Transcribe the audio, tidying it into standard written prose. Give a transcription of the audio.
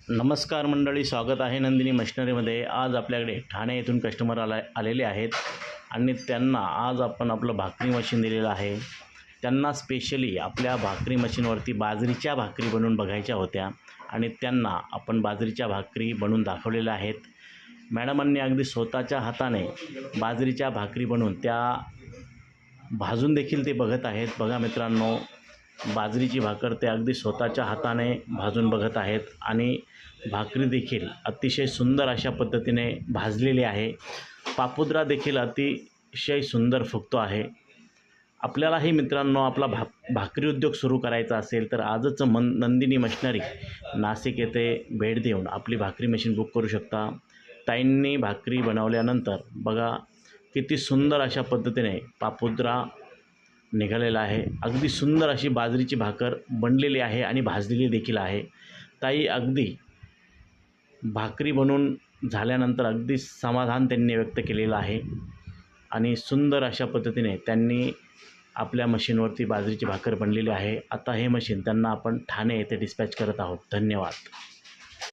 नमस्कार मंडळी, स्वागत आहे नंदिनी मशिनरीमध्ये। आज आपल्याकडे ठाणे येथून कस्टमर आलेले आहेत आणि त्यांना आज आपण आपलं भाकरी मशीन दिलेलं आहे। त्यांना स्पेशली आपल्या भाकरी मशीनवरती बाजरीच्या भाकरी बनवून बघायच्या होत्या आणि त्यांना आपण बाजरीच्या भाकरी बनवून दाखवलेल्या आहेत। मॅडमांनी अगदी स्वतःच्या हाताने बाजरीच्या भाकरी बनवून त्या भाजून देखील ते बघत आहेत। बघा मित्रांनो, बाजरीची भाकर ते अगदी स्वतःच्या हाताने भाजून बघत आहेत आणि भाकरी देखील अतिशय सुंदर अशा पद्धतीने भाजलेली आहे। पापुद्रा देखील अतिशय सुंदर फुगतो आहे। आपल्यालाही मित्रांनो आपला भाकरी उद्योग सुरू करायचा असेल तर आजच नंदिनी मशिनरी नाशिक येथे भेट देऊन आपली भाकरी मशीन बुक करू शकता। ताईंनी भाकरी बनवल्यानंतर बघा किती सुंदर अशा पद्धतीने पापुद्रा निघालेला आहे। अगदी सुंदर अशी बाजरीची भाकर बनलेली आहे आणि भाजलेली देखील आहे। ताई अगदी भाकरी बनवून झाल्यानंतर अगदी समाधान त्यांनी व्यक्त केलेलं आहे आणि सुंदर अशा पद्धतीने त्यांनी आपल्या मशीनवरती बाजरीची भाकर बनलेली आहे। आता हे मशीन त्यांना आपण ठाणे येथे डिस्पॅच करत आहोत। धन्यवाद।